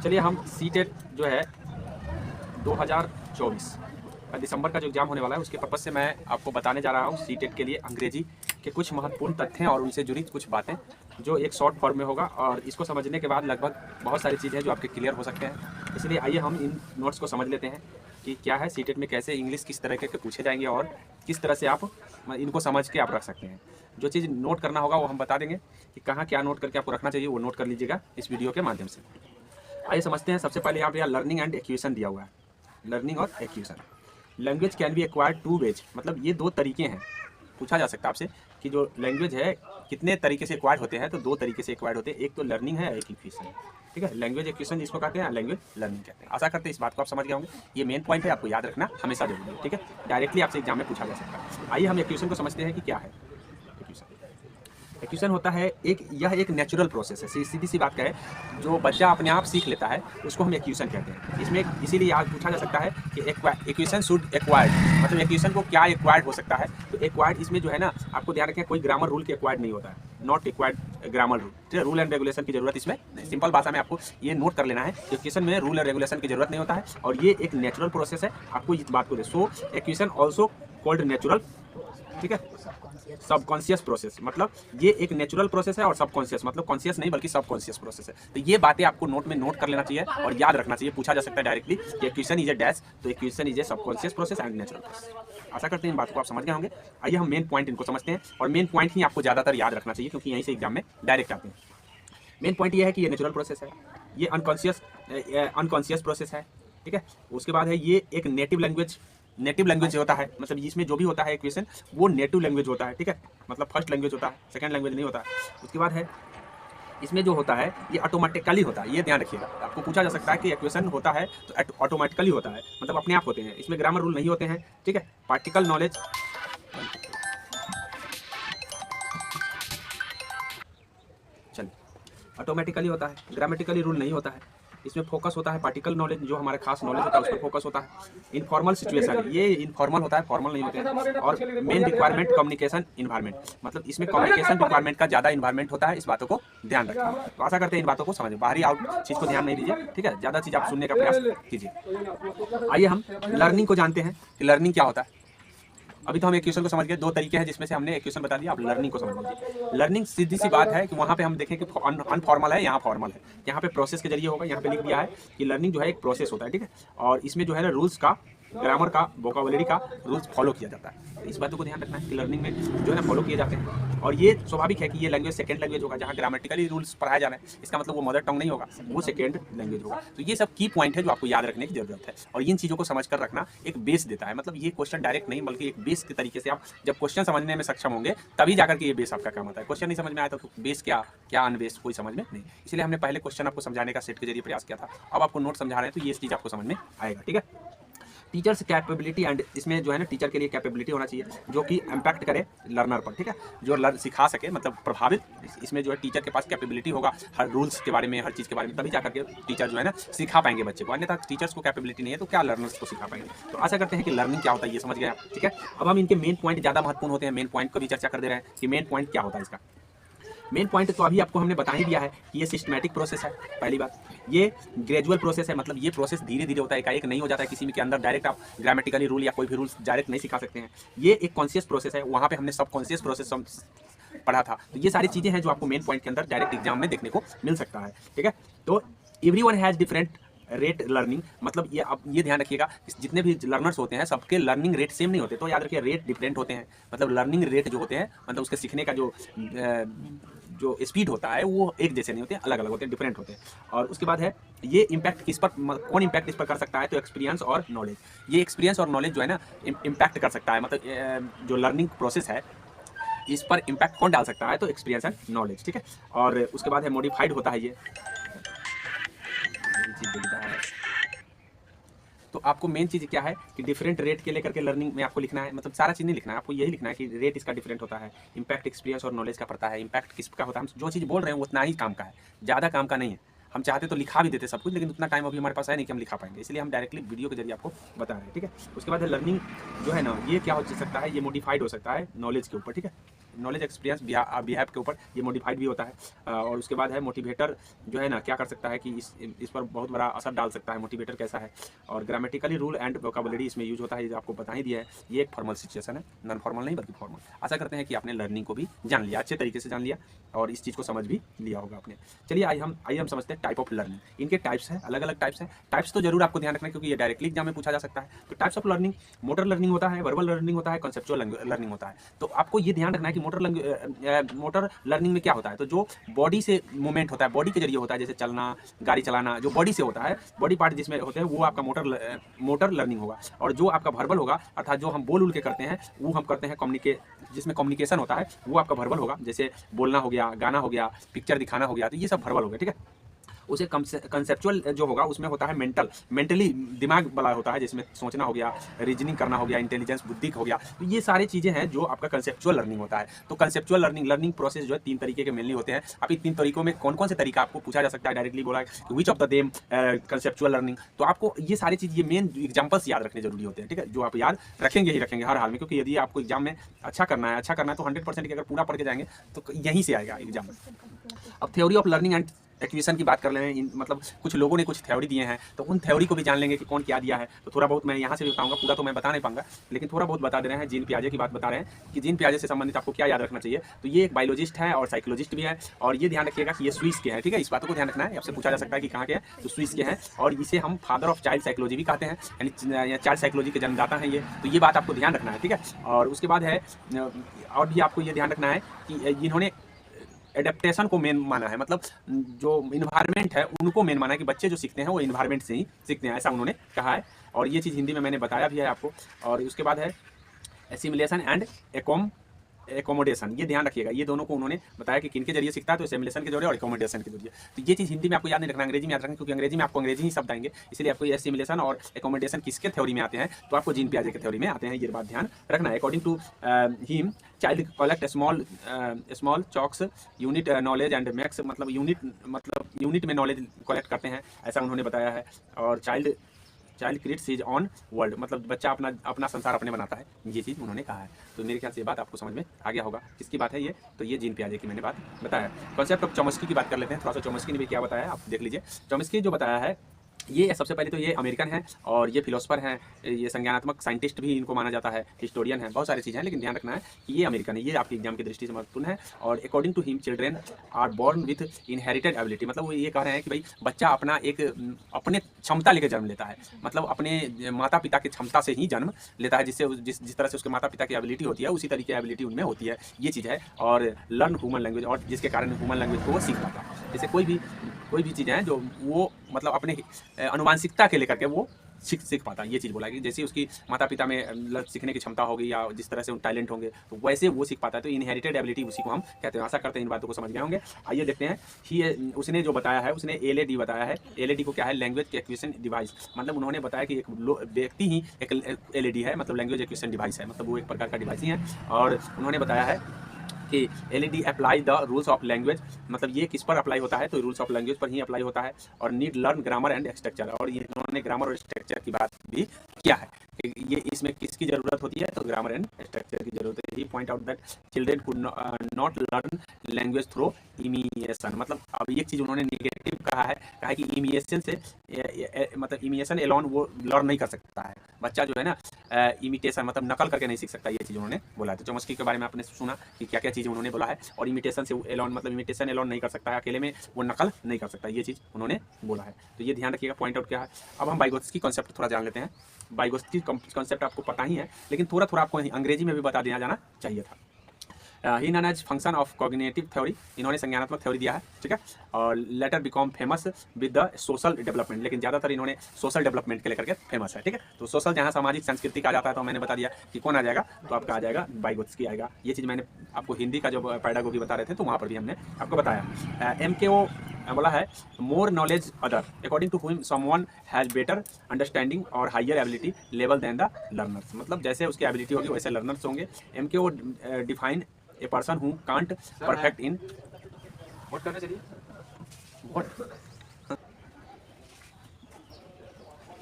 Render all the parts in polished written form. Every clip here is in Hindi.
चलिए हम सीटेट जो है 2024 दिसंबर का जो एग्ज़ाम होने वाला है उसके पर्पज़ से मैं आपको बताने जा रहा हूँ सीटेट के लिए अंग्रेजी के कुछ महत्वपूर्ण तथ्य और उनसे जुड़ी कुछ बातें जो एक शॉर्ट फॉर्म में होगा, और इसको समझने के बाद लगभग बहुत सारी चीज़ें जो आपके क्लियर हो सकते हैं। इसलिए आइए हम इन नोट्स को समझ लेते हैं कि क्या है सीटेट में, कैसे इंग्लिश किस तरह के पूछे जाएंगे और किस तरह से आप इनको समझ के आप रख सकते हैं। जो चीज़ नोट करना होगा वो हम बता देंगे कि कहाँ क्या नोट करके आपको रखना चाहिए, वो नोट कर लीजिएगा इस वीडियो के माध्यम से। आइए समझते हैं। सबसे पहले यहाँ पे लर्निंग एंड एक्यूशन दिया हुआ है। लर्निंग और acquisition, language can be acquired two ways, मतलब ये दो तरीके हैं। पूछा जा सकता है आपसे कि जो लैंग्वेज है कितने तरीके से एक्वायर्ड होते हैं, तो दो तरीके से एक्वायर्ड होते हैं, एक तो लर्निंग है, एक एक्यूशन। ठीक है, लैंग्वेज एक्यूशन जिसको कहते हैं, लैंग्वेज लर्निंग कहते हैं। आशा करते हैं इस बात को आप समझ गए होंगे। ये मेन पॉइंट है, आपको याद रखना हमेशा जरूरी है। ठीक है, डायरेक्टली आपसे एग्जाम में पूछा जा सकता है। आइए हम एक्यूशन को समझते हैं कि क्या है एक्यूशन। एक्यूशन होता है यह एक नेचुरल प्रोसेस है, सीधी सी बात कहे, जो बच्चा अपने आप सीख लेता है उसको हम एक्यूशन कहते हैं। इसमें इसीलिए आज पूछा जा सकता है कि एक्यूशन शुड एक्वायर्ड, मतलब एक्यूशन को क्या एक्वायर्ड हो सकता है। तो एक्वायर्ड इसमें जो है ना, आपको ध्यान रखें, कोई ग्रामर रूल के एक्वायर्ड नहीं होता है, नॉट एक्वायर्ड ग्रामर रूल। ठीक है, रूल एंड रेगुलेशन की जरूरत इसमें नहीं। सिंपल भाषा में आपको ये नोट कर लेना है, एक्यूशन में रूल एंड रेगुलेशन की जरूरत नहीं होता है और ये एक नेचुरल प्रोसेस है। आपको इस बात को दे, सो एक्यूशन ऑल्सो कॉल्ड नेचुरल। ठीक है, सबकॉन्शियस प्रोसेस, मतलब ये एक नेचुरल प्रोसेस है, और सबकॉन्शियस मतलब कॉन्शियस नहीं बल्कि सबकॉन्शियस प्रोसेस है। तो ये बातें आपको नोट में नोट कर लेना चाहिए और याद रखना चाहिए। पूछा जा सकता है डायरेक्टली कि एक्यूशन इज ए डैश, तो acquisition is a subconscious process and natural process. आशा करते हैं इन बातों को आप समझ गए होंगे। आइए हम मेन पॉइंट इनको समझते हैं, और मेन पॉइंट ही आपको ज़्यादातर याद रखना चाहिए क्योंकि यहीं से एग्जाम में डायरेक्ट आते हैं। मेन पॉइंट ये है कि ये नेचुरल प्रोसेस है, ये अनकॉन्शियस प्रोसेस है। ठीक है, उसके बाद है ये एक नेटिव लैंग्वेज होता है, मतलब इसमें जो भी होता है एक्वेशन वो नेटिव लैंग्वेज होता है। ठीक है, मतलब फर्स्ट लैंग्वेज होता है, सेकंड लैंग्वेज नहीं होता है। उसके बाद है इसमें जो होता है ये ऑटोमेटिकली होता है, ये ध्यान रखिएगा। आपको पूछा जा सकता है कि एक्वेशन होता है तो ऑटोमेटिकली होता है, मतलब अपने आप होते हैं, इसमें ग्रामर रूल नहीं होते हैं। ठीक है, पार्टिकल नॉलेज, चलिए, ऑटोमेटिकली होता है, ग्रामेटिकली रूल नहीं होता है। इसमें फोकस होता है पार्टिकल नॉलेज, जो हमारा खास नॉलेज होता है उस पर फोकस होता है। इनफॉर्मल सिचुएशन, ये इनफॉर्मल होता है, फॉर्मल नहीं होते हैं। और मेन रिक्वायरमेंट कम्युनिकेशन इन्वायरमेंट, मतलब इसमें कम्युनिकेशन रिक्वायरमेंट का ज़्यादा इन्वायरमेंट होता है। इस बातों को ध्यान रखें। तो आशा करते हैं इन बातों को समझें, बाहरी आउट चीज़ को ध्यान नहीं दीजिए। ठीक है, ज़्यादा चीज़ आप सुनने का प्रयास कीजिए। आइए हम लर्निंग को जानते हैं कि लर्निंग क्या होता है। अभी तो हम एक्वेशन को समझ गए, दो तरीके हैं जिसमें से हमने एक्वेशन बता दिया। आप लर्निंग को समझ लीजिए। लर्निंग सीधी सी बात है कि वहाँ पे हम देखें कि अनफॉर्मल है, यहाँ फॉर्मल है। यहाँ पे प्रोसेस के जरिए होगा, यहाँ पे लिख दिया है कि लर्निंग जो है एक प्रोसेस होता है। ठीक है, और इसमें जो है ना रूल्स का, ग्रामर का, वोकाबुलरी का रूल्स फॉलो किया जाता है। इस बातों को ध्यान रखना है कि लर्निंग में जो है ना फॉलो किए जाते हैं। और ये स्वाभाविक है कि ये लैंग्वेज सेकंड लैंग्वेज होगा, जहाँ ग्रामेटिकली रूल्स पढ़ाया जा रहा है, इसका मतलब वो मदर टंग नहीं होगा, वो सेकंड लैंग्वेज होगा। तो ये सब की पॉइंट है जो आपको याद रखने की जरूरत है, और इन चीज़ों को समझ कर रखना एक बेस देता है। मतलब ये क्वेश्चन डायरेक्ट नहीं बल्कि एक बेस के तरीके से आप जब क्वेश्चन समझने में सक्षम होंगे तभी जाकर के ये बेस आपका काम आता है। क्वेश्चन नहीं समझ में आया तो बेस क्या क्या अनबेस कोई समझ में नहीं। इसलिए हमने पहले क्वेश्चन आपको समझाने का सेट के जरिए प्रयास किया था, अब आपको नोट समझा रहे हैं तो ये चीज़ आपको समझ में आएगा। ठीक है, टीचर्स कैपेबिलिटी एंड, इसमें जो है ना टीचर के लिए कैपेबिलिटी होना चाहिए जो कि इम्पैक्ट करे लर्नर पर। ठीक है, जो सिखा सके, मतलब प्रभावित, इसमें जो है टीचर के पास कैपेबिलिटी होगा हर रूल्स के बारे में, हर चीज़ के बारे में, तभी जाकर के टीचर जो है ना सिखा पाएंगे बच्चे को। अन्यथा टीचर्स को कैपेबिलिटी नहीं है तो क्या लर्नर्स को सिखा पाएंगे। तो आशा करते हैं कि लर्निंग क्या होता है ये समझ गए आप। ठीक है, अब हम इनके मेन पॉइंट ज़्यादा महत्वपूर्ण होते हैं, मेन पॉइंट को भी चर्चा कर दे रहे हैं कि मेन पॉइंट क्या होता है इसका। मेन पॉइंट तो अभी आपको हमने बता ही दिया है कि ये सिस्टमैटिक प्रोसेस है। पहली बात, ये ग्रेजुअल प्रोसेस है, मतलब ये प्रोसेस धीरे धीरे होता है, एकाएक नहीं हो जाता है किसी में के अंदर डायरेक्ट आप ग्रामेटिकली रूल या कोई भी रूल्स डायरेक्ट नहीं सिखा सकते हैं। ये एक कॉन्शियस प्रोसेस है, वहाँ पे हमने सब कॉन्शियस प्रोसेस पढ़ा था। तो ये सारी चीज़ें हैं जो आपको मेन पॉइंट के अंदर डायरेक्ट एग्जाम में देखने को मिल सकता है। ठीक है, तो everyone has different rate learning, मतलब ये आप ये ध्यान रखिएगा, जितने भी लर्नर्स होते हैं सबके लर्निंग रेट सेम नहीं होते। तो याद रखिए रेट डिफरेंट होते हैं, मतलब लर्निंग रेट जो होते हैं, मतलब उसके सीखने का जो स्पीड होता है वो एक जैसे नहीं होते, अलग अलग होते हैं, डिफरेंट होते हैं। और उसके बाद है ये इम्पैक्ट किस पर, कौन इम्पैक्ट इस पर कर सकता है, तो एक्सपीरियंस और नॉलेज। ये एक्सपीरियंस और नॉलेज जो है ना इम्पैक्ट कर सकता है, मतलब जो लर्निंग प्रोसेस है इस पर इम्पैक्ट कौन डाल सकता है, तो एक्सपीरियंस एंड नॉलेज। ठीक है, और उसके बाद है मॉडिफाइड होता है ये चीज़ देखता है। तो आपको मेन चीज़ क्या है कि डिफरेंट रेट के लेकर के लर्निंग में आपको लिखना है, मतलब सारा चीज़ नहीं लिखना है, आपको यही लिखना है कि रेट इसका डिफरेंट होता है, इम्पैक्ट एक्सपीरियंस और नॉलेज का पड़ता है। इम्पैक्ट किसका होता है, हम जो चीज़ बोल रहे हैं उतना ही काम का है, ज़्यादा काम का नहीं है। हम चाहते तो लिखा भी देते सब कुछ, लेकिन उतना टाइम अभी हमारे पास है नहीं कि हम लिखा पाएंगे, इसलिए हम डायरेक्टली वीडियो के जरिए आपको बता रहे हैं। ठीक है, उसके बाद है लर्निंग जो है ना ये क्या हो सकता है, ये मॉडिफाइड हो सकता है नॉलेज के ऊपर। ठीक है, नॉलेज एक्सपीरियंस बिहेव के ऊपर ये मॉडिफाइड भी होता है। और उसके बाद है मोटिवेटर जो है ना क्या कर सकता है कि इस पर बहुत बड़ा असर डाल सकता है। मोटिवेटर कैसा है, और ग्रामेटिकली रूल एंड वोकैबुलरी इसमें यूज होता है, ये आपको बता ही दिया है। ये एक फॉर्मल सिचुएशन है, नॉन फॉर्मल नहीं बल्कि फॉर्मल। आशा करते हैं कि आपने लर्निंग को भी जान लिया, अच्छे तरीके से जान लिया और इस चीज़ को समझ भी लिया होगा आपने। चलिए आइए हम समझते हैं टाइप ऑफ लर्निंग। इनके टाइप्स हैं, अलग अलग टाइप्स हैं। टाइप्स तो जरूर आपको ध्यान रखना है क्योंकि ये डायरेक्टली एग्जाम में पूछा जा सकता है। तो types of learning, motor learning होता है, वर्बल लर्निंग होता है, कंसेप्चुअल लर्निंग होता है। तो आपको ये ध्यान रखना है कि मोटर लर्निंग में क्या होता है, तो जो बॉडी से मूवमेंट होता है, बॉडी के जरिए होता है, जैसे चलना, गाड़ी चलाना, जो बॉडी से होता है, बॉडी पार्ट जिसमें होते हैं वो आपका मोटर लर्निंग होगा। और जो आपका वर्बल होगा, अर्थात जो हम बोल उल के करते हैं वो हम करते हैं जिसमें कम्युनिकेशन होता है, वो आपका वर्बल होगा। जैसे बोलना हो गया, गाना हो गया, पिक्चर दिखाना हो गया, तो ये सब वर्बल हो गया, ठीक है। उसे कंसेप्चुअल जो होगा उसमें होता है मेंटली दिमाग वाला होता है, जिसमें सोचना हो गया, रीजनिंग करना हो गया, इंटेलिजेंस बुद्धि हो गया। तो ये सारी चीज़ें हैं जो आपका कंसेप्चुअल लर्निंग होता है। तो कंसेप्चुअल लर्निंग प्रोसेस जो है 3 तरीके के मेनली होते हैं। अब इन 3 तरीकों में कौन कौन से तरीका आपको पूछा जा सकता है, डायरेक्टली बोला कि which of the them conceptual learning. तो आपको ये सारी चीज़, ये मेन एग्जाम्पल्स याद रखने जरूरी होते हैं, ठीक है, जो आप याद रखेंगे ही रखेंगे हर हाल में, क्योंकि यदि आपको एग्जाम में अच्छा करना है तो 100% अगर पूरा पढ़ के जाएंगे तो यहीं से आएगा एग्जाम में। अब theory of learning and acquisition की बात कर ले रहे हैं, मतलब कुछ लोगों ने कुछ थ्योरी दिए हैं, तो उन थ्योरी को भी जान लेंगे कि कौन क्या दिया है। तो थोड़ा बहुत मैं यहाँ से भी बताऊंगा, पूरा तो मैं बता नहीं पाऊंगा, लेकिन थोड़ा बहुत बता दे रहे हैं। जीन पियाजे की बात बता रहे हैं कि जीन पियाजे से संबंधित आपको क्या याद रखना चाहिए। तो ये एक बायोलॉजिस्ट है और साइकोलॉजिस्ट भी है, और ये ध्यान रखिएगा कि ये स्विस के हैं, ठीक है। इस बातों को ध्यान रखना है, आपसे पूछा जा सकता है कि कहाँ के हैं, तो स्विस के हैं। और इसे हम फादर ऑफ चाइल्ड साइकोलॉजी भी कहते हैं, यानी चाइल्ड साइकोलॉजी के जन्मदाता हैं ये। तो ये बात आपको ध्यान रखना है, ठीक है। और उसके बाद है, और भी आपको ये ध्यान रखना है कि इन्होंने एडेप्टेशन को मेन माना है, मतलब जो इन्वायरमेंट है उनको मेन माना है, कि बच्चे जो सीखते हैं वो इन्वायरमेंट से ही सीखते हैं, ऐसा उन्होंने कहा है। और ये चीज़ हिंदी में मैंने बताया भी है आपको। और उसके बाद है एसिमिलेशन एंड एकोमोडेशन, ये ध्यान रखिएगा। ये दोनों को उन्होंने बताया कि किनके जरिए सीखता है, तो एसिमिलेशन के जरिए और एकोमोडेशन के जरिए। तो ये चीज़ हिंदी में आपको याद नहीं रखना, अंग्रेजी में याद रखना, क्योंकि अंग्रेजी में आपको अंग्रेजी ही शब्द आएंगे, इसलिए आपको ये एसिमिलेशन और एकोमोडेशन किसके थ्योरी में आते हैं, तो आपको जीन पियाजे के थ्योरी में आते हैं, ये बात ध्यान रखना है। According to him child collect small chocks unit knowledge and max, मतलब यूनिट में नॉलेज कलेक्ट करते हैं, ऐसा उन्होंने बताया है। और child creates his own world, मतलब बच्चा अपना संसार अपने बनाता है, ये चीज़ उन्होंने कहा है। तो मेरे ख्याल से ये बात आपको समझ में आ गया होगा किसकी बात है ये, तो ये जीन पियाजे की मैंने बात बताया। कॉन्सेप्ट ऑफ चॉम्स्की की बात कर लेते हैं, थोड़ा सा चॉम्स्की ने भी क्या बताया है आप देख लीजिए। चॉम्स्की जो बताया है, ये सबसे पहले तो ये अमेरिकन है और ये फिलोसफर हैं, ये संज्ञानात्मक साइंटिस्ट भी इनको माना जाता है, हिस्टोरियन है, बहुत सारी चीज़ें हैं, लेकिन ध्यान रखना है कि ये अमेरिकन है। ये आपके एग्जाम की दृष्टि से महत्वपूर्ण है। और according to him children are born with inherited ability, मतलब वो ये कह रहे हैं कि भाई बच्चा अपने क्षमता लेकर जन्म लेता है, मतलब अपने माता पिता की क्षमता से ही जन्म लेता है, जिससे जिस तरह से उसके माता पिता की एबिलिटी होती है उसी तरीके की एबिलिटी उनमें होती है, ये चीज़ है। और लर्न ह्यूमन लैंग्वेज, और जिसके कारण ह्यूमन लैंग्वेज को वो सीख पाता है। जैसे कोई भी चीज़ें हैं जो वो मतलब अपने अनुवांशिकता के लेकर के वो सीख पाता है, ये चीज़ बोला कि जैसे उसकी माता पिता में सीखने की क्षमता होगी या जिस तरह से उन टैलेंट होंगे तो वैसे वो सीख पाता है। तो इनहेरिटेड एबिलिटी उसी को हम कहते हैं। आशा करते हैं इन बातों को समझ गए होंगे। आइए देखते हैं उसने जो बताया है, उसने LAD बताया है। LAD को क्या है, लैंग्वेज एक्विजिशन डिवाइस, मतलब उन्होंने बताया कि एक व्यक्ति ही एक LAD है, मतलब लैंग्वेज एक्विजिशन डिवाइस है, मतलब वो एक प्रकार का डिवाइस ही है। और उन्होंने बताया है कि LAD apply the rules of language, मतलब ये किस पर अप्लाई होता है, तो रूल्स ऑफ लैंग्वेज पर ही अप्लाई होता है। और need learn grammar and structure, और ये इन्होंने ग्रामर और स्ट्रक्चर की बात भी किया है कि ये इसमें किसकी ज़रूरत होती है, तो ग्रामर एंड स्ट्रक्चर की जरूरत है। He point out that children could not learn language through imitation, मतलब अब ये चीज़ उन्होंने निगेटिव कहा है कि इमिएशन से मतलब इमिएशन एलोन वो लर्न नहीं कर सकता है, बच्चा जो है ना इमिटेशन मतलब नकल करके नहीं सीख सकता, ये चीज़ उन्होंने बोला है। तो चॉम्स्की के बारे में आपने सुना कि क्या क्या चीज़ उन्होंने बोला है, और इमिटेशन से एलोन मतलब इमिटेशन एलोन नहीं कर सकता है, अकेले में वो नकल नहीं कर सकता, ये चीज़ उन्होंने बोला है। तो ये ध्यान रखिएगा, पॉइंट आउट क्या है। अब हम बाइगोत्स्की कॉन्सेप्ट थोड़ा जान लेते हैं। बाइगोत्स्की कॉन्सेप्ट आपको पता ही है, लेकिन थोड़ा आपको अंग्रेजी में भी बता दिया जाना चाहिए था। He known as function of cognitive theory, इन्होंने संज्ञानात्मक थ्योरी दिया है, ठीक है। और later become famous with the social development, लेकिन ज़्यादातर इन्होंने सोशल डेवलपमेंट के लेकर के फेमस है, ठीक है। तो सोशल जहाँ सामाजिक सांस्कृतिक आ जाता है, तो मैंने बता दिया कि कौन आ जाएगा, तो आपका आ जाएगा बाइगोत्स्की आएगा। ये चीज़ मैंने आपको हिंदी का जो पैडागोगी बता रहे थे तो वहाँ पर भी हमने आपको बताया। MKO बोला है more knowledge other, according to whom someone has better understanding और higher ability level than the learners, मतलब जैसे उसकी एबिलिटी होगी वैसे लर्नर्स होंगे। MKO define a person who can't perfect in what करना चाहिए व्हाट,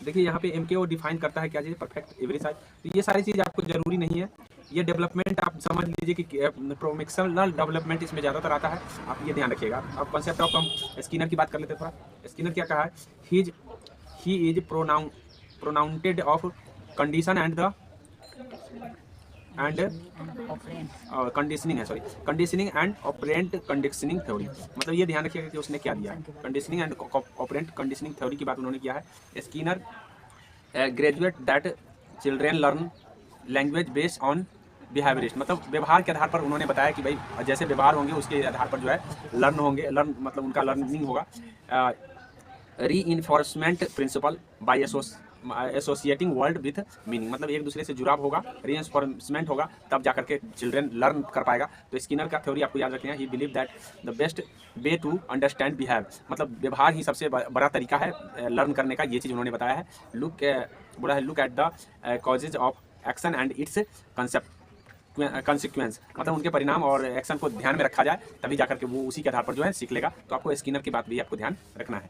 देखिए यहाँ पे MKO डिफाइन करता है क्या चीज़, परफेक्ट एवरी साइज। तो ये सारी चीज़ आपको जरूरी नहीं है, ये डेवलपमेंट आप समझ लीजिए कि प्रोमिक्सनल डेवलपमेंट इसमें ज़्यादातर आता है, आप ये ध्यान रखिएगा। अब कॉन्सेप्ट ऑफ हम स्किनर की बात कर लेते हैं थोड़ा। स्किनर क्या कहा है, he is propounded of condition and conditioning है, sorry, conditioning and operant conditioning theory. मतलब ये ध्यान रखिएगा कि उसने क्या दिया है, conditioning and operant conditioning theory की बात उन्होंने किया है। Skinner graduate that children learn language based on behaviourist, मतलब व्यवहार के आधार पर उन्होंने बताया कि भाई जैसे व्यवहार होंगे उसके आधार पर जो है लर्न मतलब उनका लर्निंग होगा। Reinforcement principle by associating word with meaning, मतलब एक दूसरे से जुड़ाव होगा, री इन्फोर्समेंट होगा, तब जाकर के चिल्ड्रेन लर्न कर पाएगा। तो स्किनर का थ्योरी आपको याद रखना है, he believe that the best way to understand behave, मतलब व्यवहार ही सबसे बड़ा तरीका है लर्न करने का, ये चीज़ उन्होंने बताया है। बोला है look at the causes of action and it's consequence, मतलब उनके परिणाम और एक्शन को ध्यान में रखा जाए, तभी जाकर के वो उसी के आधार पर जो है सीख लेगा। तो आपको स्किनर की बात भी आपको ध्यान रखना है।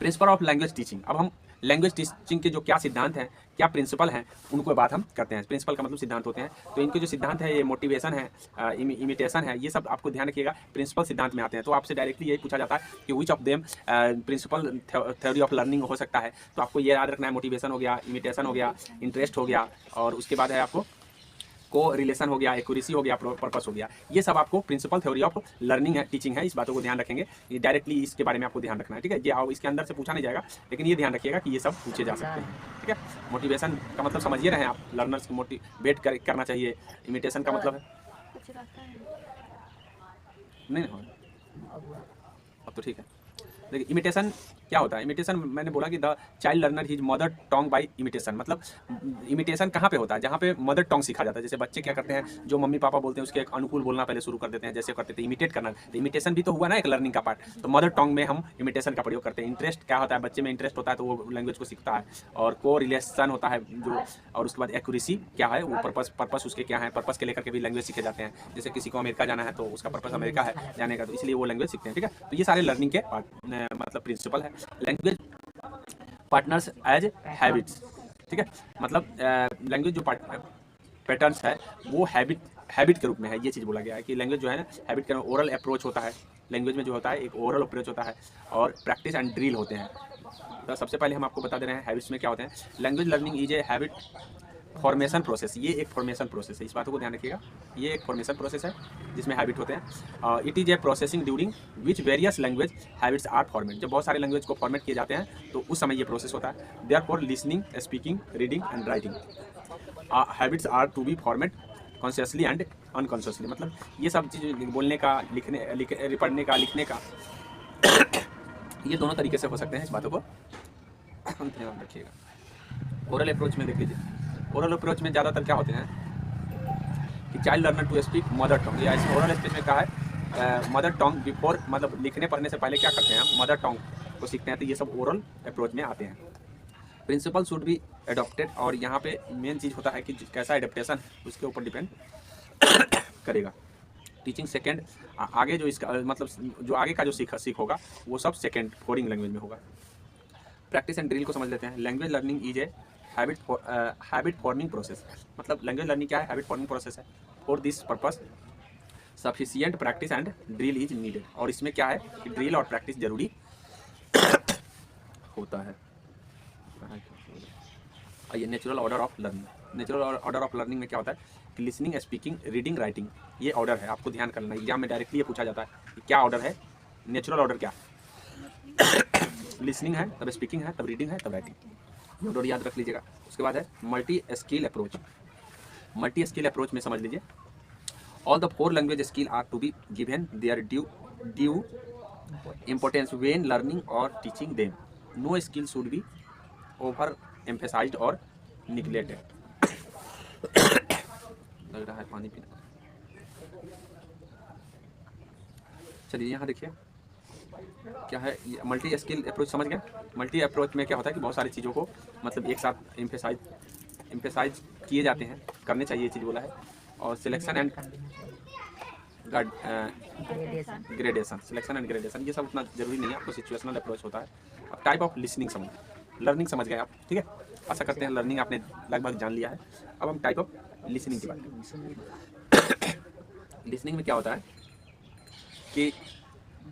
प्रिंसिपल ऑफ लैंग्वेज टीचिंग, अब हम लैंग्वेज टीचिंग के जो क्या सिद्धांत हैं, क्या प्रिंसिपल हैं, उनको बात हम करते हैं। प्रिंसिपल का मतलब सिद्धांत होते हैं, तो इनके जो सिद्धांत है, ये मोटिवेशन है, इमिटेशन है, ये सब आपको ध्यान रखिएगा, प्रिंसिपल सिद्धांत में आते हैं। तो आपसे डायरेक्टली यही पूछा जाता है कि which of them principle theory of learning हो सकता है। तो आपको ये याद रखना है, मोटिवेशन हो गया, इमिटेशन हो गया, इंटरेस्ट हो गया, और उसके बाद है आपको को रिलेशन हो गया, एक्यूरेसी हो गया, पर्पस हो गया। ये सब आपको प्रिंसिपल थ्योरी ऑफ लर्निंग है, टीचिंग है, इस बातों को ध्यान रखेंगे। ये डायरेक्टली इसके बारे में आपको ध्यान रखना है, ठीक है। ये आओ इसके अंदर से पूछा नहीं जाएगा, लेकिन ये ध्यान रखिएगा कि ये सब पूछे जा सकते हैं, ठीक है। मोटिवेशन का मतलब समझिए रहे हैं आप, लर्नर्स को मोटिवेट करना चाहिए। इमिटेशन का मतलब है नहीं, अब तो ठीक है। देखिए इमिटेशन क्या होता है, इमिटेशन मैंने बोला कि the child learner his mother tongue by imitation, मतलब इमिटेशन कहाँ पे होता है, जहाँ पे मदर टंग सिखा जाता है। जैसे बच्चे क्या करते हैं, जो मम्मी पापा बोलते हैं उसके एक अनुकूल बोलना पहले शुरू कर देते हैं, जैसे करते थे इमिटेट करना। तो इमिटेशन भी तो हुआ ना एक लर्निंग का पार्ट, तो मदर टंग में हम इमिटेशन का प्रयोग करते हैं। इंटरेस्ट क्या होता है, बच्चे में इंटरेस्ट होता है तो वो लैंग्वेज को सीखता है, और को रिलेशन होता है जो, और उसके बाद एक्यूरेसी क्या है, वो पर्पस उसके क्या है, पर्पस के लेकर के भी लैंग्वेज सीखे जाते हैं। जैसे किसी को अमेरिका जाना है तो उसका पर्पस अमेरिका है जाने का, तो इसलिए वो लैंग्वेज सीखते हैं, ठीक है। तो ये सारे लर्निंग के मतलब प्रिंसिपल है। लैंग्वेज पार्टनर्स एज हैबिट्स, ठीक है, मतलब लैंग्वेज जो पैटर्न्स है वो हैबिट के रूप में है। ये चीज़ बोला गया है कि लैंग्वेज जो है ना हैबिट का ओरल अप्रोच होता है, लैंग्वेज में जो होता है एक ओरल अप्रोच होता है, और प्रैक्टिस एंड ड्रिल होते हैं। तो सबसे पहले हम आपको बता दे रहे हैं हैबिट्स में क्या होते हैं। Language learning is a habit formation process, ये एक फॉर्मेशन प्रोसेस है, इस बातों को ध्यान रखिएगा। ये एक फॉर्मेशन प्रोसेस है जिसमें हैबिट होते हैं। It is a processing during which various language habits are format, जब बहुत सारे लैंग्वेज को फॉर्मेट किए जाते हैं तो उस समय ये प्रोसेस होता है। Therefore listening, speaking, reading and writing habits are to be format consciously and unconsciously, मतलब ये सब चीज़ बोलने का, पढ़ने का, लिखने का ये दोनों तरीके से हो सकते हैं, इस बातों को ध्यान रखिएगा। ओरल अप्रोच में देख लीजिए, ओरल अप्रोच में ज़्यादातर क्या होते हैं कि child learner to speak mother tongue, या ओरल स्पीच में कहा है मदर टंग बिफोर, मतलब लिखने पढ़ने से पहले क्या करते हैं हम, मदर टंग को सीखते हैं। तो ये सब ओरल अप्रोच में आते हैं। प्रिंसिपल शुड बी एडॉप्टेड, और यहाँ पे मेन चीज़ होता है कि कैसा एडेप्टेशन उसके ऊपर डिपेंड करेगा। टीचिंग सेकेंड, आगे जो इसका मतलब जो आगे का जो सीख होगा वो सब सेकेंड फॉरिन लैंग्वेज में होगा। प्रैक्टिस एंड ड्रिल को समझ लेते हैं। Language learning is a habit forming process, मतलब लैंग्वेज लर्निंग क्या है, हैबिट फॉर्मिंग प्रोसेस है। For this purpose sufficient practice and drill is needed, और इसमें क्या है कि ड्रिल और प्रैक्टिस जरूरी होता है। आइए natural order of learning, natural order of learning में क्या होता है कि लिसनिंग, स्पीकिंग, रीडिंग, राइटिंग, ये ऑर्डर है, आपको ध्यान करना है। एग्जाम में डायरेक्टली ये पूछा जाता है कि क्या ऑर्डर है, नेचुरल ऑर्डर क्या लिसनिंग है, तब स्पीकिंग है, तब रीडिंग है, तब राइटिंग, ये ऑर्डर याद रख लीजिएगा। उसके बाद है multi skill approach. Multi skill approach में समझ लीजिए, all the 4 language skill are to be given their due importance when learning और teaching them, no skill should be over emphasised और निगलेक्टेड। लग रहा है पानी पीना। चलिए यहाँ देखिए क्या है, मल्टी स्किल अप्रोच समझ गए। मल्टी अप्रोच में क्या होता है कि बहुत सारी चीज़ों को मतलब एक साथ एम्फेसाइज किए जाते हैं, करने चाहिए, ये चीज़ बोला है। और selection and gradation, selection and gradation ये सब उतना जरूरी नहीं है, आपको सिचुएशनल अप्रोच होता है। अब टाइप ऑफ लिसनिंग लर्निंग समझ गए आप, ठीक है। आशा करते हैं लर्निंग आपने लगभग जान लिया है। अब हम टाइप ऑफ लिसनिंग की बात करें। लिसनिंग में क्या होता है कि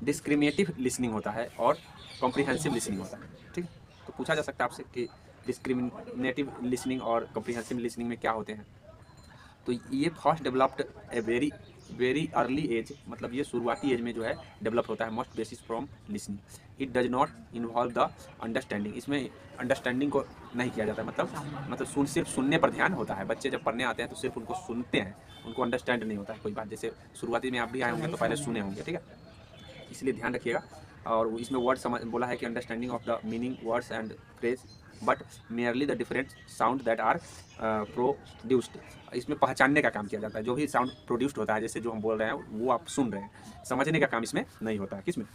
डिस्क्रिमिनेटिव लिसनिंग होता है और कॉम्प्रिहेंसिव लिसनिंग होता है, ठीक है। तो पूछा जा सकता है आपसे कि डिस्क्रिमिनेटिव लिसनिंग और कॉम्प्रिहेंसिव लिसनिंग में क्या होते हैं। तो ये first developed a very very early age, मतलब ये शुरुआती एज में जो है डेवलप होता है। Most basis from listening, it does not involve the understanding, इसमें अंडरस्टैंडिंग को नहीं किया जाता, मतलब सिर्फ सुनने पर ध्यान होता है। बच्चे जब पढ़ने आते हैं तो सिर्फ उनको सुनते हैं, उनको अंडरस्टैंड नहीं होता है कोई बात। जैसे शुरुआती में आप भी आए होंगे तो पहले सुने होंगे, ठीक है, इसलिए ध्यान रखिएगा। और इसमें वर्ड समझ बोला है कि understanding of the meaning words and phrase but merely the different sound that are produced, इसमें पहचानने का काम किया जाता है। जो भी साउंड प्रोड्यूस्ड होता है, जैसे जो हम बोल रहे हैं वो आप सुन रहे हैं, समझने का काम इसमें नहीं होता है। किसमें?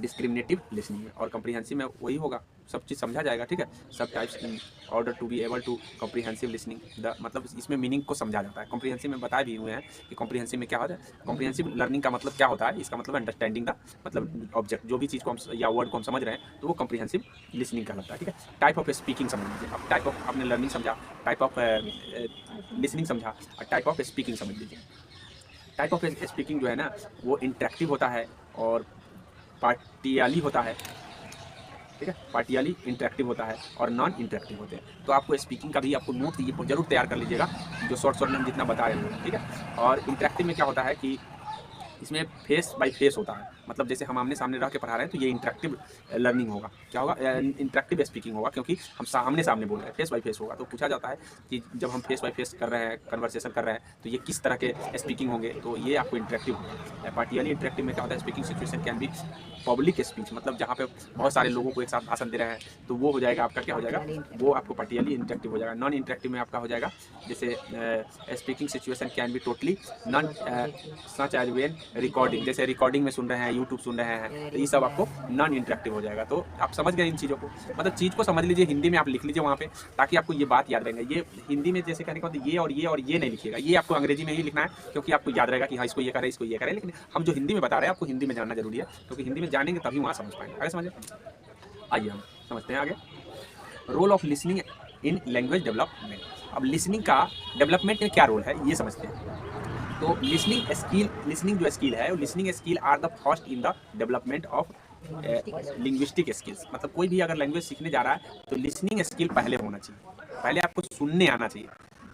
डिस्क्रिमिनेटिव लिसनिंग में। और कॉम्प्रिहेंसिव में वही होगा, सब चीज़ समझा जाएगा, ठीक है। सब types in order to be able to comprehensive listening the, मतलब इसमें मीनिंग को समझा जाता है। कॉम्प्रिहेंसिव में बताए भी हुए हैं कि कॉम्प्रिहेंसिव में क्या होता है। कॉम्प्रिहेंसिव लर्निंग का मतलब क्या होता है, इसका मतलब अंडरस्टैंडिंग द, मतलब ऑब्जेक्ट, जो भी चीज़ को हम या वर्ड को हम समझ रहे हैं तो वो कॉम्प्रिहेंसिव लिसनिंग कहलाता है, ठीक है। टाइप ऑफ स्पीकिंग समझ लीजिए। अब टाइप ऑफ, आपने लर्निंग समझा, टाइप ऑफ लिसनिंग समझा, और टाइप ऑफ स्पीकिंग समझ लीजिए। टाइप ऑफ स्पीकिंग जो है ना वो इंटरेक्टिव होता है और पार्टियाली होता है, ठीक है। पार्टियाली इंटरेक्टिव होता है और नॉन इंटरेक्टिव होते हैं। तो आपको स्पीकिंग का भी आपको नोट ये जरूर तैयार कर लीजिएगा, जो शॉर्ट में हम जितना बता रहे हैं, ठीक है। और इंटरेक्टिव में क्या होता है कि इसमें फेस बाय फेस होता है, मतलब जैसे हम आमने सामने रह के पढ़ा रहे हैं तो ये इंटरेक्टिव लर्निंग होगा। क्या होगा? इंटरेक्टिव स्पीकिंग होगा, क्योंकि हम सामने सामने बोल रहे हैं, फेस बाय फेस होगा। तो पूछा जाता है कि जब हम फेस बाय फेस कर रहे हैं, कन्वर्सेशन कर रहे हैं, तो ये किस तरह के स्पीकिंग होंगे, तो ये आपको इंटरेक्टिव होगा। पार्टियली इंटरेक्टिव में क्या होता है, speaking situation can B public speech, मतलब जहाँ पे बहुत सारे लोगों को एक साथ भाषण दे रहे हैं, तो वो हो जाएगा आपका, क्या हो जाएगा, वो आपको पार्टियली इंटरेक्टिव हो जाएगा। नॉन इंटरेक्टिव में आपका हो जाएगा, जैसे speaking situation can be totally non such as when recording, जैसे रिकॉर्डिंग में सुन रहे हैं, यूट्यूब सुन रहे हैं, तो ये सब आपको नॉन इंटरेक्टिव हो जाएगा। तो आप समझ गए इन चीज़ों को, मतलब चीज़ को समझ लीजिए, हिंदी में आप लिख लीजिए वहाँ पे, ताकि आपको ये बात याद रहेगा। ये हिंदी में जैसे कहने का मतलब ये और ये नहीं लिखिएगा, ये आपको अंग्रेजी में ही लिखना है, क्योंकि आपको याद रहेगा कि हाँ इसको ये करें, इसको ये करें। लेकिन हम जो हिंदी में बता रहे हैं आपको हिंदी में जानना जरूरी है, क्योंकि हिंदी में जानेंगे तभी वहाँ समझ पाएंगे। आगे समझे, आइए हम समझते हैं आगे। Role of listening in language development. अब लिसनिंग का डेवलपमेंट में क्या रोल है ये समझते हैं। तो लिसनिंग जो स्किल है, listening skill are the first in the development of linguistic skills. मतलब कोई भी अगर लैंग्वेज सीखने जा रहा है तो लिसनिंग स्किल पहले होना चाहिए, पहले आपको सुनने आना चाहिए।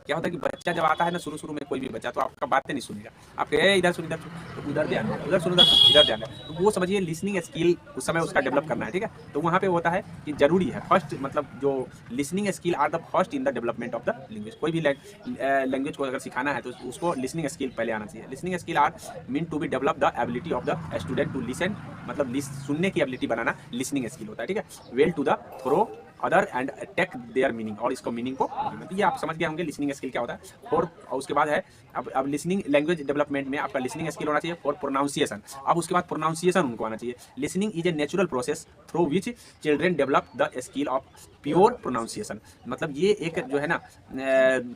क्या होता है कि बच्चा जब आता है ना, शुरू में कोई भी बच्चा तो आपका बातें नहीं सुनेगा, आप इधर सुन, इधर तो उधर ध्यान है, उधर सुन, इधर ध्यान है। तो वो समझिए लिसनिंग स्किल उस समय उसका डेवलप करना है, ठीक है। तो वहाँ पे होता है कि जरूरी है फर्स्ट, मतलब जो listening skill are the first in the development of the language. कोई भी लैंग्वेज को अगर सिखाना है तो उसको लिसनिंग स्किल पहले आना चाहिए। Listening skill are mean to be develop the ability of the student to listen, मतलब सुनने की एबिलिटी बनाना लिसनिंग स्किल होता है, ठीक है। Well to the throw other and take their meaning, और इसको मीनिंग को, तो ये आप समझ गए होंगे लिसनिंग स्किल क्या होता है। और उसके बाद है अब लिसनिंग लैंग्वेज डेवलपमेंट में आपका लिसनिंग स्किल होना चाहिए फॉर प्रोनाउंसिएशन। अब उसके बाद प्रोनाउंसिएशन उनको आना चाहिए। Listening is a natural process through which children develop the skill of pure pronunciation, मतलब ये एक जो है ना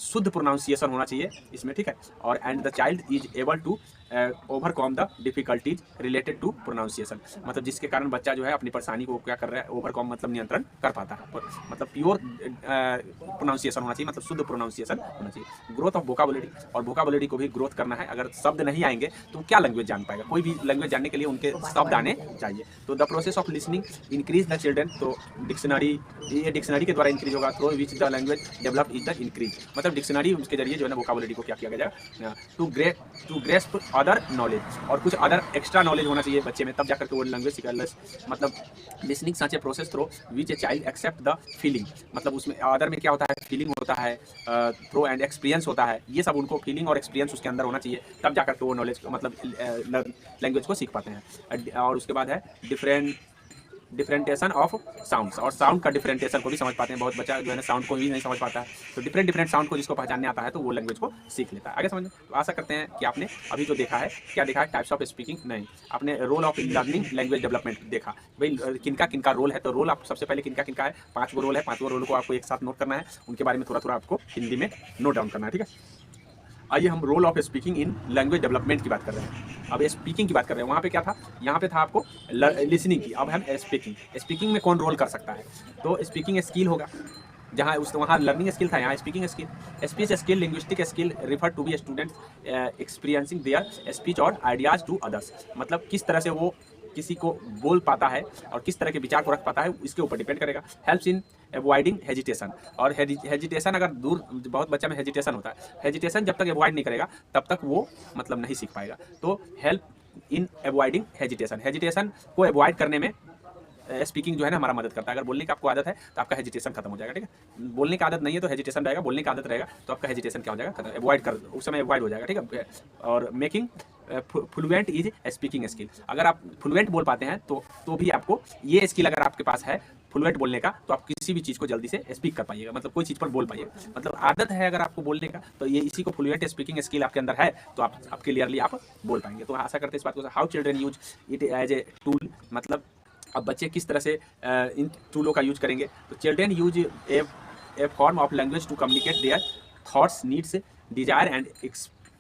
शुद्ध प्रोनाउंसिएशन होना चाहिए इसमें, ठीक है। और and the child is able to overcome the difficulties related to pronunciation, मतलब जिसके कारण बच्चा जो है अपनी परेशानी को क्या कर रहा है, ओवरकम मतलब नियंत्रण कर पाता है। मतलब प्योर प्रोनाउंसिएशन होना चाहिए, मतलब शुद्ध प्रोनाउंसिएशन होना चाहिए। ग्रोथ ऑफ वोकाबुलरी, और वोकाबुलरी को भी ग्रोथ करना है। अगर शब्द नहीं आएंगे तो क्या लैंग्वेज जान पाएगा? कोई भी लैंग्वेज जानने के लिए उनके शब्द आने चाहिए। तो the process of listening increase the children, तो डिक्शनरी, ये डिक्शनरी के द्वारा इंक्रीज होगा। Through which the language develop is the increase, मतलब डिक्शनरी उसके जरिए जो है ना वोकाबुलरी को क्या किया गया, टू ग्रेस्प अदर नॉलेज, और कुछ अदर एक्स्ट्रा नॉलेज होना चाहिए बच्चे में, तब जाकर के वो लैंग्वेज सीखा। मतलब listening such a process through which a child accept the feeling, मतलब उसमें अदर में क्या होता है, फीलिंग होता है, थ्रू एंड एक्सपीरियंस होता है। ये सब उनको फीलिंग और एक्सपीरियंस उसके अंदर होना चाहिए, तब जाकर के वो नॉलेज मतलब लैंग्वेज को सीख पाते हैं। और उसके बाद है डिफरेंटेशन ऑफ साउंड्स, और साउंड का डिफरेंटेशन को भी समझ पाते हैं। बहुत बच्चा जो है ना साउंड को ही नहीं समझ पाता है, तो डिफरेंट साउंड को जिसको पहचानने आता है तो वो लैंग्वेज को सीख लेता है। आगे समझ, तो आशा करते हैं कि आपने अभी जो देखा है, क्या देखा है, टाइप्स ऑफ स्पीकिंग नहीं, आपने role of learning language development देखा। भाई किनका रोल है, तो रोल आप सबसे पहले किनका है, 5 गो रोल है, 5 गो रोल को आपको एक साथ नोट करना है, उनके बारे में थोड़ा आपको हिंदी में नोट डाउन करना है, ठीक है। आइए हम role of speaking in language development की बात कर रहे हैं। अब स्पीकिंग की बात कर रहे हैं, वहाँ पे क्या था, यहाँ पे था आपको लिसनिंग की, अब हम स्पीकिंग में कौन रोल कर सकता है, तो स्पीकिंग स्किल होगा, जहाँ उस वहाँ लर्निंग स्किल था, यहाँ speaking skill. Speech skill, linguistic skill refer to be student experiencing their speech और आइडियाज टू अदर्स। मतलब किस तरह से वो किसी को बोल पाता है और किस तरह के विचार को रख पाता है, इसके ऊपर डिपेंड करेगा। हेल्प्स इन अवॉइडिंग हेजिटेशन, और हेजिटेशन अगर दूर, बहुत बच्चा में हेजिटेशन होता है, हेजिटेशन जब तक अवॉइड नहीं करेगा तब तक वो मतलब नहीं सीख पाएगा। तो help in avoiding hesitation, hesitation को अवॉइड करने में स्पीकिंग जो है ना हमारा मदद करता है। अगर बोलने की आपको आदत है तो आपका हेजिटेशन खत्म हो जाएगा, ठीक है। बोलने की आदत नहीं है तो हेजिटेशन रहेगा, बोलने की आदत रहेगा तो आपका हेजिटेशन क्या हो जाएगा, खत्म, अवॉइड कर, उस समय अवॉइड हो जाएगा, ठीक है। और making fluent is speaking skill, अगर आप फ्लुएंट बोल पाते हैं तो भी आपको ये स्किल अगर आपके पास है फ्लुएंट बोलने का, तो आप किसी भी चीज़ को जल्दी से स्पीक कर पाइएगा, मतलब कोई चीज़ पर बोल पाइएगा। मतलब आदत है अगर आपको बोलने का, तो ये इसी को फ्लुएंट स्पीकिंग स्किल आपके अंदर है, तो आप क्लियरली आप बोल पाएंगे। तो आशा करते हैं इस बात को। How children use it as a tool, मतलब अब बच्चे किस तरह से इन टूलों का यूज करेंगे। तो children use a form of language to communicate their thoughts, needs, desire and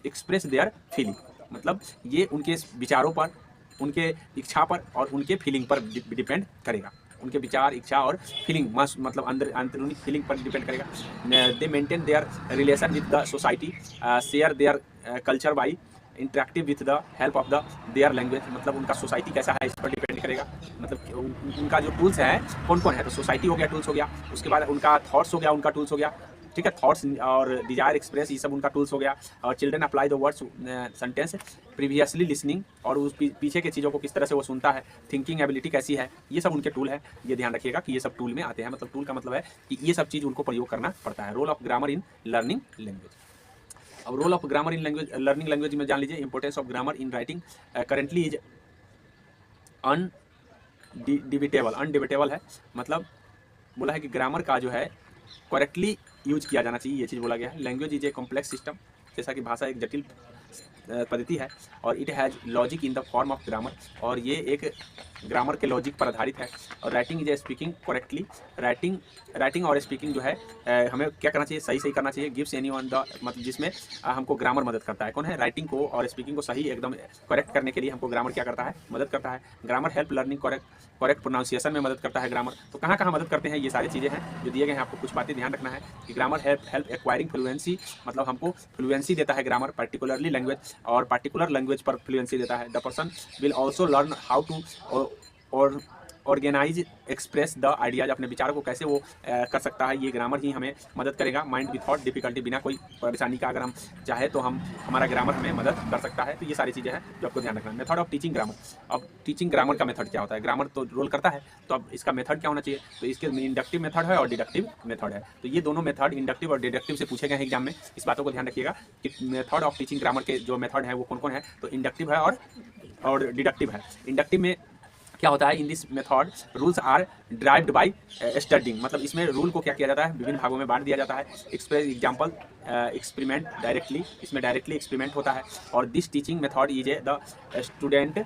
express their feeling. मतलब ये उनके विचारों पर, उनके इच्छा पर और उनके फीलिंग पर डिपेंड करेगा। उनके विचार, इच्छा और फीलिंग, मतलब अंदरूनी फीलिंग पर डिपेंड करेगा। दे maintain their relation with the society, share their culture by interactive with the help of the their language. मतलब उनका सोसाइटी कैसा है इस पर डिपेंड करेगा। मतलब उनका जो टूल्स हैं कौन कौन है, तो सोसाइटी हो गया, टूल्स हो गया, उसके बाद उनका थॉट्स हो गया, उनका टूल्स हो गया, ठीक है। थॉट्स और डिजायर एक्सप्रेस, ये सब उनका टूल्स हो गया। और children apply the words sentence previously listening, और उस पीछे की चीज़ों को किस तरह से वो सुनता है, थिंकिंग एबिलिटी कैसी है, ये सब उनके टूल है। ये ध्यान रखिएगा कि ये सब टूल में आते हैं। मतलब टूल का मतलब है कि ये सब चीज़ उनको प्रयोग करना पड़ता है। Role of grammar in learning language. अब role of grammar in language, learning language में जान लीजिए। Importance of grammar in writing currently is undebatable है। मतलब बोला है कि ग्रामर का जो है करेक्टली यूज किया जाना चाहिए, ये चीज़ बोला गया है। Language is a complex system, जैसा कि भाषा एक जटिल पद्धति है, और it has logic in the form of grammar, और ये एक ग्रामर के लॉजिक पर आधारित है। और writing is a speaking correctly, writing और स्पीकिंग जो है हमें क्या करना चाहिए, सही करना चाहिए। गिव्स एनी वन द, मतलब जिसमें हमको ग्रामर मदद करता है। कौन है, राइटिंग को और स्पीकिंग को सही एकदम करेक्ट करने के लिए हमको ग्रामर क्या करता है, मदद करता है। Grammar help learning correct pronunciation में मदद करता है ग्रामर। तो कहाँ कहाँ मदद करते हैं, ये सारी चीज़ें हैं जो दिए गए हैं, आपको कुछ बातें ध्यान रखना है कि ग्रामर हेल्प एक्वायरिंग फ्लुएंसी, मतलब हमको फ्लुएंसी देता है ग्रामर, पर्टिकुलरली लैंग्वेज, और पर्टिकुलर लैंग्वेज पर फ्लुएंसी देता है। The person will also learn how to और ऑर्गेनाइज एक्सप्रेस द आइडियाज, अपने विचारों को कैसे वो कर सकता है, ये ग्रामर ही हमें मदद करेगा। माइंड विथआउट डिफिकल्टी, बिना कोई परेशानी का अगर हम चाहे तो हमारा ग्रामर हमें मदद कर सकता है। तो ये सारी चीज़ें हैं जो आपको ध्यान रखना है। मेथड ऑफ टीचिंग ग्रामर, अब टीचिंग ग्रामर का मेथड क्या होता है, ग्रामर तो रोल करता है, तो अब इसका मेथड क्या होना चाहिए, तो इसके इंडक्टिव मेथड है और डिडक्टिव मेथड है। तो ये दोनों मेथड इंडक्टिव और डिडक्टिव से पूछे गए हैं एग्जाम में, इस बातों को ध्यान रखिएगा कि मेथड ऑफ टीचिंग ग्रामर के जो मेथड है वो कौन कौन है, तो इंडक्टिव है और डिडक्टिव है। इंडक्टिव में क्या होता है, in this method rules are derived by studying, मतलब इसमें रूल को क्या किया जाता है, विभिन्न भागों में बांट दिया जाता है। एक्सप्रेस एग्जांपल एक्सपेरिमेंट डायरेक्टली, इसमें डायरेक्टली एक्सपेरिमेंट होता है। और this teaching method is a the student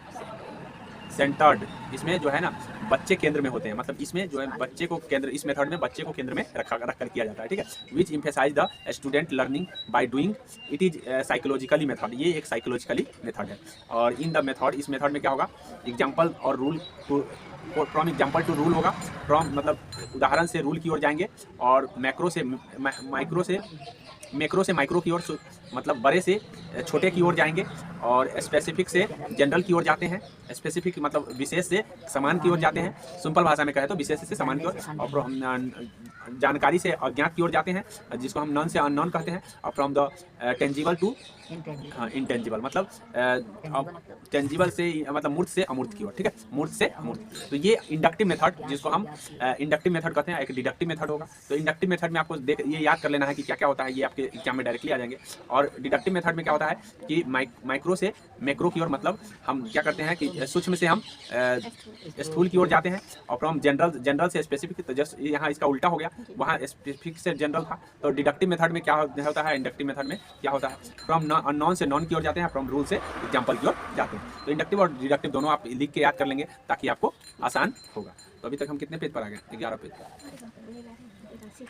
centred, इसमें जो है ना बच्चे केंद्र में होते हैं, मतलब इसमें जो है बच्चे को केंद्र, इस मेथड में बच्चे को केंद्र में रख कर किया जाता है, ठीक है। Which emphasise the student learning by doing, it is psychologically method, ये एक साइकोलॉजिकली मेथड है। और इन द मेथड, इस मेथड में क्या होगा, एग्जाम्पल और rule to, from example to rule होगा, फ्रॉम मतलब उदाहरण से रूल की ओर जाएंगे, और मैक्रो से माइक्रो की ओर, मतलब बड़े से छोटे की ओर जाएंगे, और स्पेसिफिक से जनरल की ओर जाते हैं, स्पेसिफिक मतलब विशेष से समान की ओर जाते हैं, सिंपल भाषा में कहे तो विशेष से समान की ओर, और जानकारी से अज्ञात की ओर जाते हैं, जिसको हम नॉन से अननोन कहते हैं, और from the tangible to intangible, मतलब टेंजिबल से मतलब मूर्त से अमूर्त की ओर, ठीक है, मूर्त से अमूर्त। तो ये इंडक्टिव मेथड, जिसको हम इंडक्टिव मेथड कहते हैं, एक डिडक्टिव मेथड होगा। तो इंडक्टिव मेथड में आपको ये याद कर लेना है कि क्या क्या होता है, ये आपके एग्जाम में डायरेक्टली आ जाएंगे। और डिडक्टिव मेथड में क्या होता है कि माइक्रो से मैक्रो की ओर, मतलब हम क्या करते हैं कि सूक्ष्म से हम स्थूल की ओर जाते हैं, और फ्रॉम जनरल से स्पेसिफिक, तो जस्ट यहाँ इसका उल्टा हो गया, वहाँ स्पेसिफिक से जनरल था। तो डिडक्टिव मेथड में क्या होता है, इंडक्टिव मेथड में क्या होता है, फ्रॉम नॉन से नॉन की ओर जाते हैं, फ्रॉम रूल से एग्जाम्पल की ओर जाते हैं। तो इंडक्टिव और डिडक्टिव दोनों आप लिख के याद कर लेंगे ताकि आपको आसान होगा। तो अभी तक हम कितने पेज पर आ गए, 11 पेज पर।